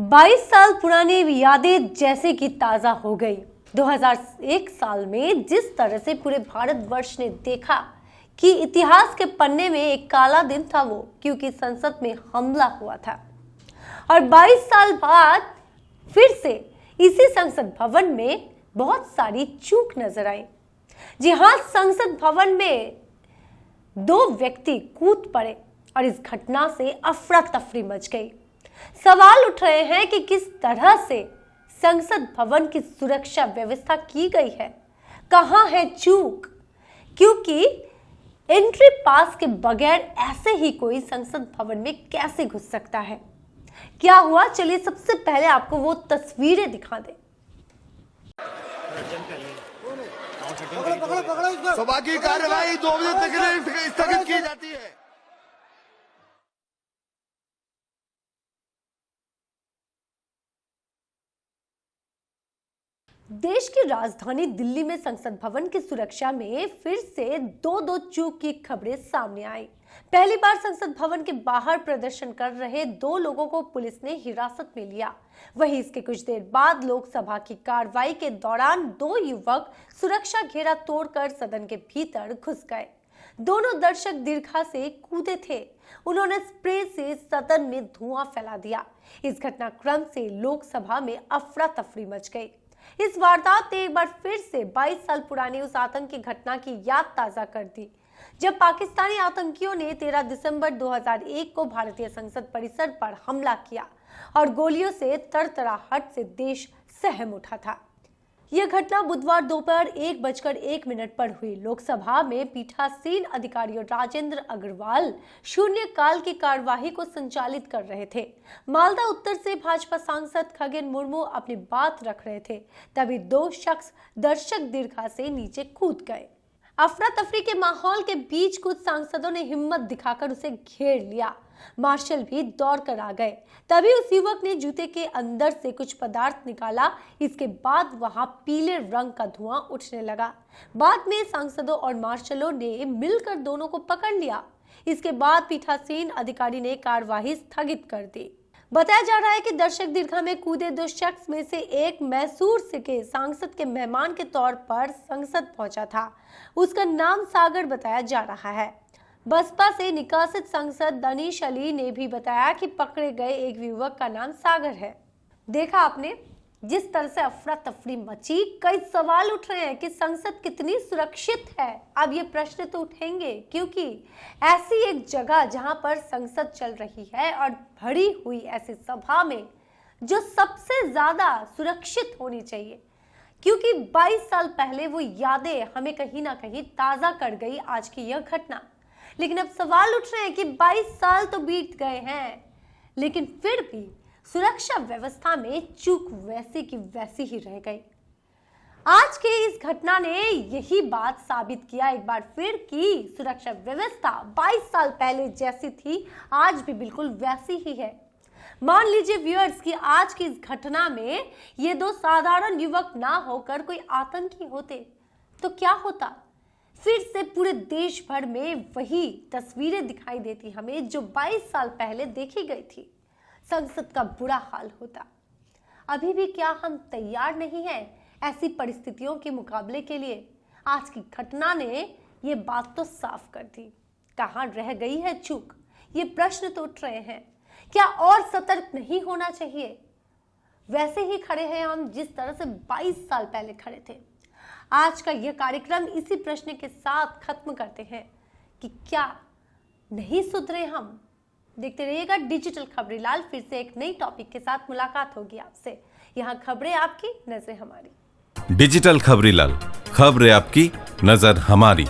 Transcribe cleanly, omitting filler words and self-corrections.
22 साल पुरानी यादें जैसे कि ताजा हो गई। 2001 साल में जिस तरह से पूरे भारतवर्ष ने देखा कि इतिहास के पन्ने में एक काला दिन था वो, क्योंकि संसद में हमला हुआ था। और 22 साल बाद फिर से इसी संसद भवन में बहुत सारी चूक नजर आई। जी हाँ, संसद भवन में दो व्यक्ति कूद पड़े और इस घटना से अफरा तफरी मच गई। सवाल उठ रहे हैं कि किस तरह से संसद भवन की सुरक्षा व्यवस्था की गई है, कहां है चूक, क्योंकि एंट्री पास के बगैर ऐसे ही कोई संसद भवन में कैसे घुस सकता है। क्या हुआ, चलिए सबसे पहले आपको वो तस्वीरें दिखा दें। सभा की कार्यवाही 2 बजे तक के लिए स्थगित की जाती है। देश की राजधानी दिल्ली में संसद भवन की सुरक्षा में फिर से दो चूक की खबरें सामने आई। पहली बार संसद भवन के बाहर प्रदर्शन कर रहे 2 लोगों को पुलिस ने हिरासत में लिया। वहीं इसके कुछ देर बाद लोकसभा की कार्रवाई के दौरान 2 युवक सुरक्षा घेरा तोड़कर सदन के भीतर घुस गए। दोनों दर्शक दीर्घा से कूदे थे। उन्होंने स्प्रे से सदन में धुआं फैला दिया। इस घटनाक्रम से लोकसभा में अफरा तफरी मच गई। इस वारदात ने एक बार फिर से 22 साल पुरानी उस आतंकी घटना की याद ताजा कर दी, जब पाकिस्तानी आतंकियों ने 13 दिसंबर 2001 को भारतीय संसद परिसर पर हमला किया और गोलियों से तरतराहट से देश सहम उठा था। यह घटना बुधवार दोपहर 1:01 पर हुई। लोकसभा में पीठासीन अधिकारियों राजेंद्र अग्रवाल शून्यकाल की कार्यवाही को संचालित कर रहे थे। मालदा उत्तर से भाजपा सांसद खगेन मुर्मू अपनी बात रख रहे थे, तभी 2 शख्स दर्शक दीर्घा से नीचे कूद गए। अफरा तफरी के माहौल के बीच कुछ सांसदों ने हिम्मत दिखाकर उसे घेर लिया। मार्शल भी दौड़कर आ गए। तभी उस युवक ने जूते के अंदर से कुछ पदार्थ निकाला। इसके बाद वहां पीले रंग का धुआं उठने लगा। बाद में सांसदों और मार्शलों ने मिलकर दोनों को पकड़ लिया। इसके बाद पीठासीन अधिकारी ने कार्यवाही स्थगित कर दी। बताया जा रहा है कि दर्शक दीर्घा में कूदे 2 शख्स में से एक मैसूर से के सांसद के मेहमान के तौर पर संसद पहुंचा था। उसका नाम सागर बताया जा रहा है। बसपा से निकासित सांसद दनीश अली ने भी बताया कि पकड़े गए एक युवक का नाम सागर है। देखा आपने जिस तरह से अफरा तफरी मची। कई सवाल उठ रहे हैं कि संसद कितनी सुरक्षित है। अब ये प्रश्न तो उठेंगे, क्योंकि ऐसी एक जगह जहां पर संसद चल रही है और भरी हुई ऐसी सभा में जो सबसे ज्यादा सुरक्षित होनी चाहिए, क्योंकि 22 साल पहले वो यादें हमें कहीं ना कहीं ताजा कर गई आज की यह घटना। लेकिन अब सवाल उठ रहे हैं कि 22 साल तो बीत गए हैं, लेकिन फिर भी सुरक्षा व्यवस्था में चूक वैसी की वैसी ही रह गई। आज के इस घटना ने यही बात साबित किया एक बार फिर कि सुरक्षा व्यवस्था 22 साल पहले जैसी थी आज भी बिल्कुल वैसी ही है। मान लीजिए व्यूअर्स कि आज की इस घटना में ये 2 साधारण युवक ना होकर कोई आतंकी होते तो क्या होता। फिर से पूरे देश भर में वही तस्वीरें दिखाई देती हमें जो 22 साल पहले देखी गई थी। संसद का बुरा हाल होता। अभी भी क्या हम तैयार नहीं हैं ऐसी परिस्थितियों के मुकाबले के लिए? आज की घटना ने ये बात तो साफ कर दी। कहां रह गई है चूक, ये प्रश्न तो उठ रहे हैं। क्या और सतर्क नहीं होना चाहिए? वैसे ही खड़े हैं हम जिस तरह से 22 साल पहले खड़े थे। आज का यह कार्यक्रम इसी प्रश्न के साथ खत्म करते हैं कि क्या नहीं सुधरे हम। देखते रहिएगा डिजिटल खबरीलाल। फिर से एक नई टॉपिक के साथ मुलाकात होगी आपसे। यहाँ खबरें आपकी, नजरें हमारी। डिजिटल खबरीलाल, खबरें आपकी, नजर हमारी।